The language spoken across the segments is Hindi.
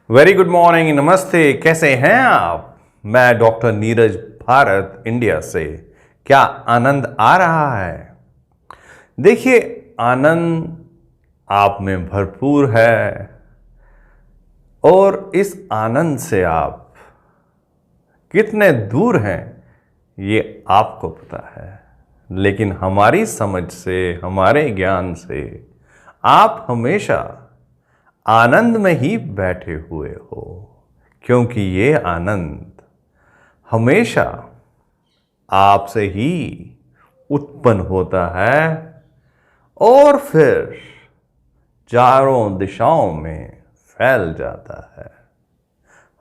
वेरी गुड मॉर्निंग, नमस्ते। कैसे हैं आप? मैं डॉक्टर नीरज, भारत इंडिया से। क्या आनंद आ रहा है? देखिए, आनंद आप में भरपूर है और इस आनंद से आप कितने दूर हैं ये आपको पता है, लेकिन हमारी समझ से, हमारे ज्ञान से आप हमेशा आनंद में ही बैठे हुए हो, क्योंकि ये आनंद हमेशा आपसे ही उत्पन्न होता है और फिर चारों दिशाओं में फैल जाता है।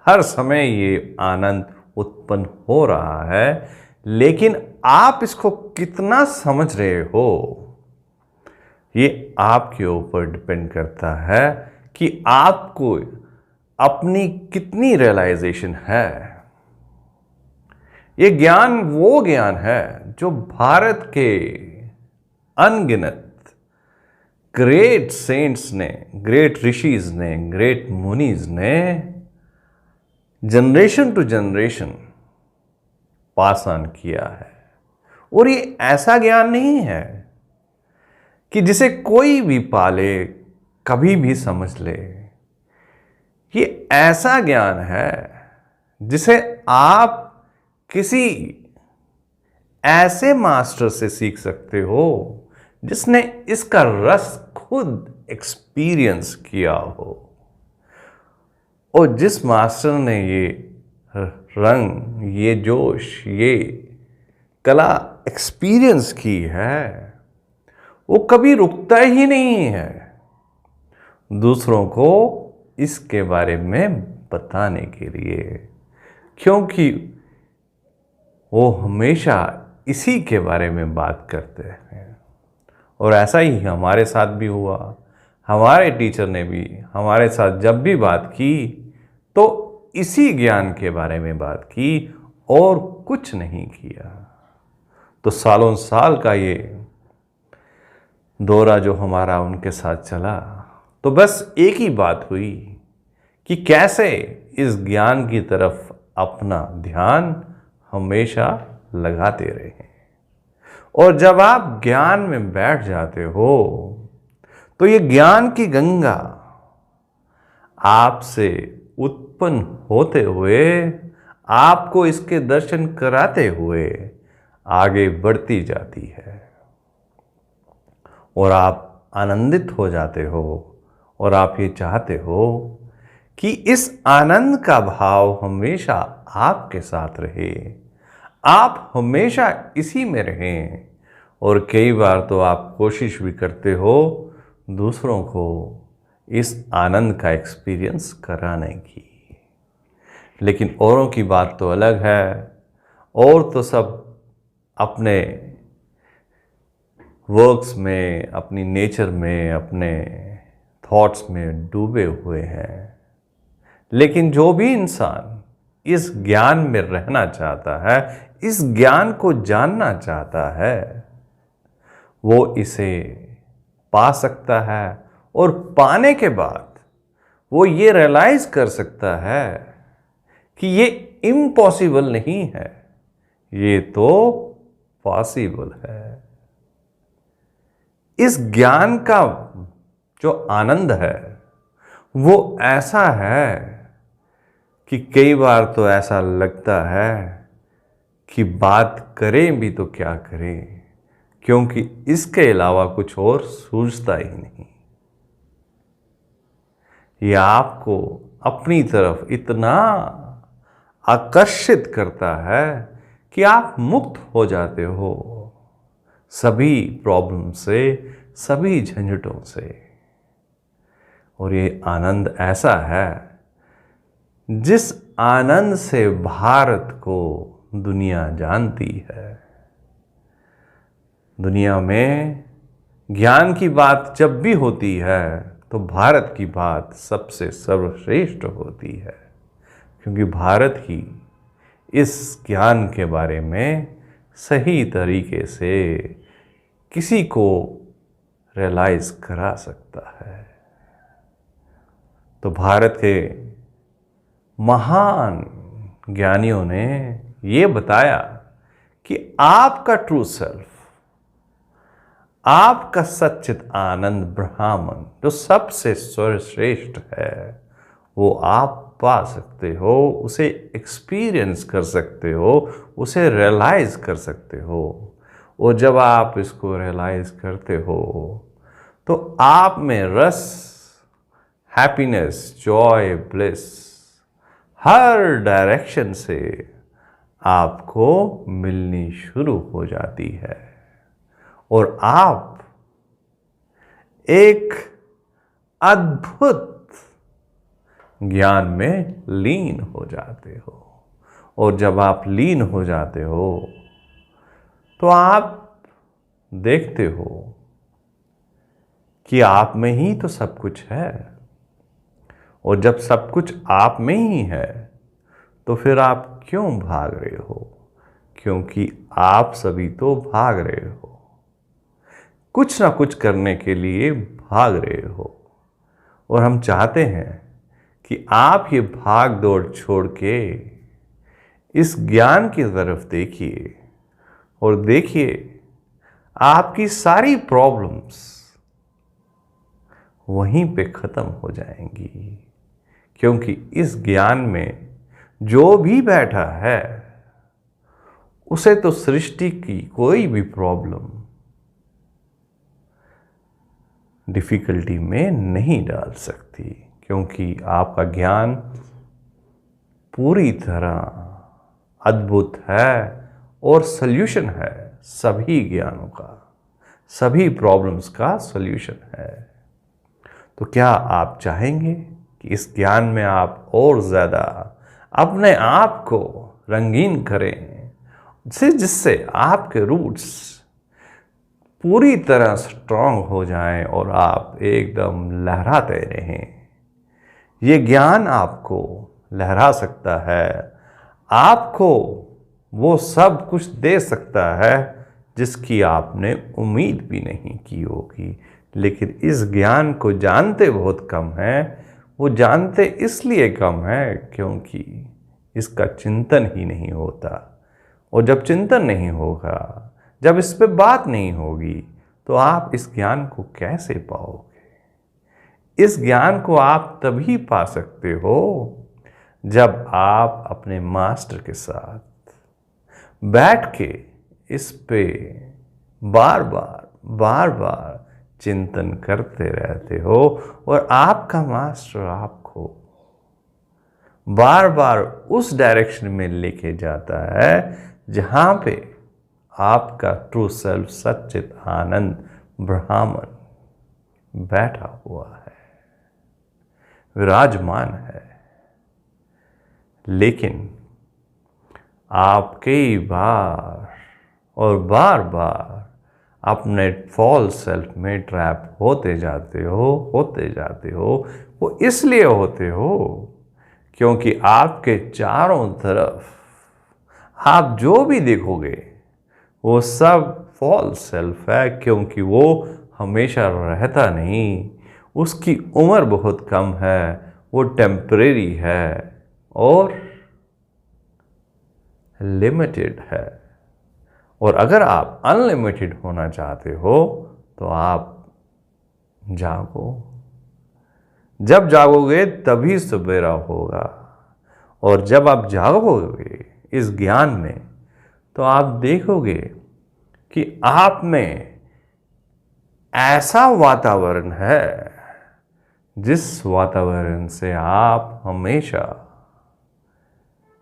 हर समय ये आनंद उत्पन्न हो रहा है, लेकिन आप इसको कितना समझ रहे हो ये आपके ऊपर डिपेंड करता है कि आपको अपनी कितनी रियलाइजेशन है। ये ज्ञान वो ज्ञान है जो भारत के अनगिनत ग्रेट सेंट्स ने, ग्रेट ऋषिज ने, ग्रेट मुनीज ने generation to generation pass on किया है। और ये ऐसा ज्ञान नहीं है कि जिसे कोई भी पाले, कभी भी समझ ले। ये ऐसा ज्ञान है जिसे आप किसी ऐसे मास्टर से सीख सकते हो जिसने इसका रस खुद एक्सपीरियंस किया हो, और जिस मास्टर ने ये रंग, ये जोश, ये कला एक्सपीरियंस की है, वो कभी रुकता ही नहीं है दूसरों को इसके बारे में बताने के लिए, क्योंकि वो हमेशा इसी के बारे में बात करते हैं। और ऐसा ही हमारे साथ भी हुआ। हमारे टीचर ने भी हमारे साथ जब भी बात की तो इसी ज्ञान के बारे में बात की और कुछ नहीं किया। तो सालों साल का ये दौरा जो हमारा उनके साथ चला, तो बस एक ही बात हुई कि कैसे इस ज्ञान की तरफ अपना ध्यान हमेशा लगाते रहें। और जब आप ज्ञान में बैठ जाते हो तो ये ज्ञान की गंगा आपसे उत्पन्न होते हुए, आपको इसके दर्शन कराते हुए आगे बढ़ती जाती है और आप आनंदित हो जाते हो और आप ये चाहते हो कि इस आनंद का भाव हमेशा आपके साथ रहे, आप हमेशा इसी में रहें। और कई बार तो आप कोशिश भी करते हो दूसरों को इस आनंद का एक्सपीरियंस कराने की, लेकिन औरों की बात तो अलग है। और तो सब अपने वर्क्स में, अपनी नेचर में, अपने थॉट्स में डूबे हुए हैं। लेकिन जो भी इंसान इस ज्ञान में रहना चाहता है, इस ज्ञान को जानना चाहता है, वो इसे पा सकता है। और पाने के बाद वो ये रियलाइज कर सकता है कि ये इम्पॉसिबल नहीं है, ये तो पॉसिबल है। इस ज्ञान का जो आनंद है वो ऐसा है कि कई बार तो ऐसा लगता है कि बात करें भी तो क्या करें, क्योंकि इसके अलावा कुछ और सूझता ही नहीं। यह आपको अपनी तरफ इतना आकर्षित करता है कि आप मुक्त हो जाते हो सभी प्रॉब्लम से, सभी झंझटों से। और ये आनंद ऐसा है जिस आनंद से भारत को दुनिया जानती है। दुनिया में ज्ञान की बात जब भी होती है तो भारत की बात सबसे सर्वश्रेष्ठ होती है, क्योंकि भारत ही इस ज्ञान के बारे में सही तरीके से किसी को रियलाइज करा सकता है। तो भारत के महान ज्ञानियों ने ये बताया कि आपका ट्रू सेल्फ, आपका सच्चित आनंद ब्रह्मन जो सबसे सर्वश्रेष्ठ है, वो आप पा सकते हो, उसे एक्सपीरियंस कर सकते हो, उसे रियलाइज कर सकते हो। और जब आप इसको रियलाइज करते हो तो आप में रस, हैप्पीनेस, जॉय, ब्लिस हर डायरेक्शन से आपको मिलनी शुरू हो जाती है और आप एक अद्भुत ज्ञान में लीन हो जाते हो। और जब आप लीन हो जाते हो तो आप देखते हो कि आप में ही तो सब कुछ है। और जब सब कुछ आप में ही है तो फिर आप क्यों भाग रहे हो? क्योंकि आप सभी तो भाग रहे हो, कुछ ना कुछ करने के लिए भाग रहे हो। और हम चाहते हैं कि आप ये भाग दौड़ छोड़ के इस ज्ञान की तरफ देखिए और देखिए आपकी सारी प्रॉब्लम्स वहीं पे ख़त्म हो जाएंगी। क्योंकि इस ज्ञान में जो भी बैठा है उसे तो सृष्टि की कोई भी प्रॉब्लम डिफ़िकल्टी में नहीं डाल सकती, क्योंकि आपका ज्ञान पूरी तरह अद्भुत है और सल्यूशन है सभी ज्ञानों का, सभी प्रॉब्लम्स का सल्यूशन है। तो क्या आप चाहेंगे कि इस ज्ञान में आप और ज़्यादा अपने आप को रंगीन करें, जिससे आपके रूट्स पूरी तरह स्ट्रांग हो जाएं और आप एकदम लहराते रहें? ये ज्ञान आपको लहरा सकता है, आपको वो सब कुछ दे सकता है जिसकी आपने उम्मीद भी नहीं की होगी। लेकिन इस ज्ञान को जानते बहुत कम हैं। वो जानते इसलिए कम है क्योंकि इसका चिंतन ही नहीं होता। और जब चिंतन नहीं होगा, जब इस पे बात नहीं होगी, तो आप इस ज्ञान को कैसे पाओगे? इस ज्ञान को आप तभी पा सकते हो जब आप अपने मास्टर के साथ बैठ के इस पे बार बार चिंतन करते रहते हो और आपका मास्टर आपको बार बार उस डायरेक्शन में लेके जाता है जहाँ पे आपका ट्रू सेल्फ, सच्चित आनंद ब्रह्मन बैठा हुआ है, विराजमान है। लेकिन आप कई बार और बार बार अपने फॉल्स सेल्फ में ट्रैप होते जाते हो। वो इसलिए होते हो क्योंकि आपके चारों तरफ आप जो भी देखोगे वो सब फॉल्स सेल्फ है, क्योंकि वो हमेशा रहता नहीं, उसकी उम्र बहुत कम है, वो टेम्परेरी है और लिमिटेड है। और अगर आप अनलिमिटेड होना चाहते हो तो आप जागो। जब जागोगे तभी सवेरा होगा। और जब आप जागोगे इस ज्ञान में तो आप देखोगे कि आप में ऐसा वातावरण है जिस वातावरण से आप हमेशा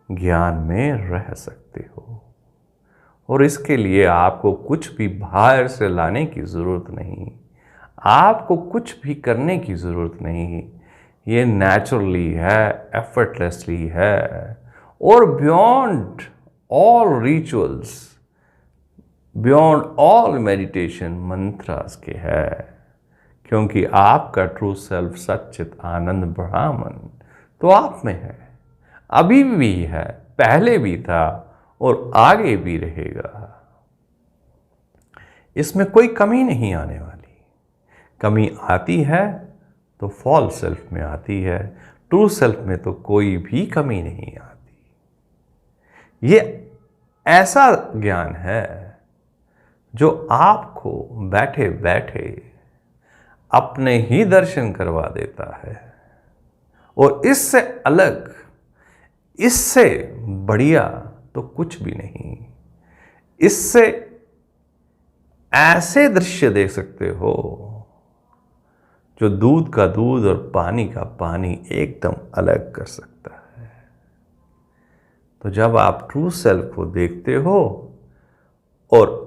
ज्ञान में रह सकते हो। और इसके लिए आपको कुछ भी बाहर से लाने की ज़रूरत नहीं, आपको कुछ भी करने की ज़रूरत नहीं। ये नेचुरली है, एफर्टलेसली है और beyond all rituals, beyond all meditation mantras के है। क्योंकि आपका ट्रू सेल्फ, सच्चित आनंद ब्रह्मन तो आप में है, अभी भी है, पहले भी था और आगे भी रहेगा। इसमें कोई कमी नहीं आने वाली। कमी आती है तो फॉल्स सेल्फ में आती है, ट्रू सेल्फ में तो कोई भी कमी नहीं आती। ये ऐसा ज्ञान है जो आपको बैठे बैठे अपने ही दर्शन करवा देता है, और इससे अलग, इससे बढ़िया तो कुछ भी नहीं। इससे ऐसे दृश्य देख सकते हो जो दूध का दूध और पानी का पानी एकदम अलग कर सकता है। तो जब आप ट्रू सेल्फ को देखते हो और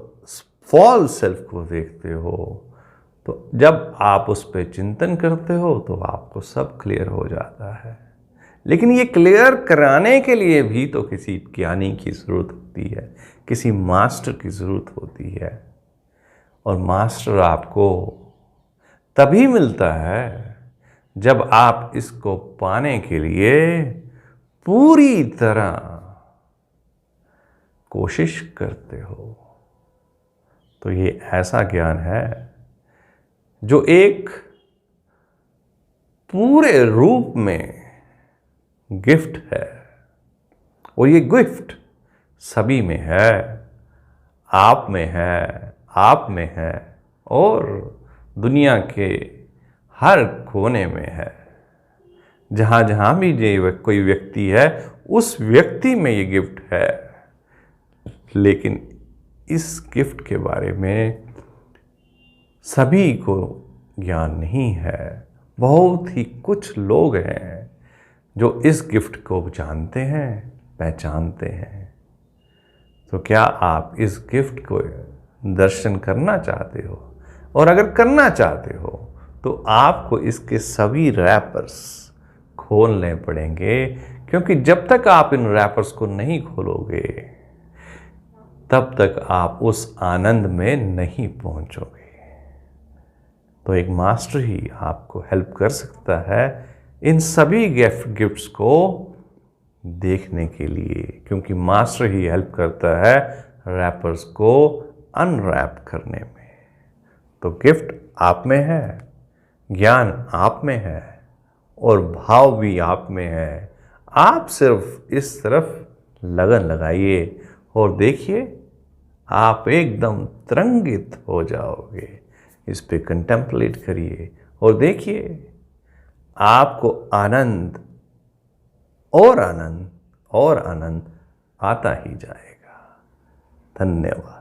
फॉल्स सेल्फ को देखते हो, तो जब आप उस पर चिंतन करते हो तो आपको सब क्लियर हो जाता है। लेकिन ये क्लियर कराने के लिए भी तो किसी ज्ञानी की ज़रूरत होती है, किसी मास्टर की ज़रूरत होती है। और मास्टर आपको तभी मिलता है जब आप इसको पाने के लिए पूरी तरह कोशिश करते हो। तो ये ऐसा ज्ञान है जो एक पूरे रूप में गिफ्ट है, और ये गिफ्ट सभी में है, आप में है, आप में है, और दुनिया के हर कोने में है। जहाँ जहाँ भी ये कोई व्यक्ति है, उस व्यक्ति में ये गिफ्ट है। लेकिन इस गिफ्ट के बारे में सभी को ज्ञान नहीं है। बहुत ही कुछ लोग हैं जो इस गिफ्ट को जानते हैं, पहचानते हैं। तो क्या आप इस गिफ्ट को दर्शन करना चाहते हो? और अगर करना चाहते हो तो आपको इसके सभी रैपर्स खोलने पड़ेंगे, क्योंकि जब तक आप इन रैपर्स को नहीं खोलोगे तब तक आप उस आनंद में नहीं पहुंचोगे। तो एक मास्टर ही आपको हेल्प कर सकता है इन सभी गिफ्ट्स को देखने के लिए, क्योंकि मास्टर ही हेल्प करता है रैपर्स को अनरैप करने में। तो गिफ्ट आप में है, ज्ञान आप में है, और भाव भी आप में है। आप सिर्फ इस तरफ लगन लगाइए और देखिए, आप एकदम तरंगित हो जाओगे। इस पे कंटेम्पलेट करिए और देखिए, आपको आनंद और आनंद और आनंद आता ही जाएगा। धन्यवाद।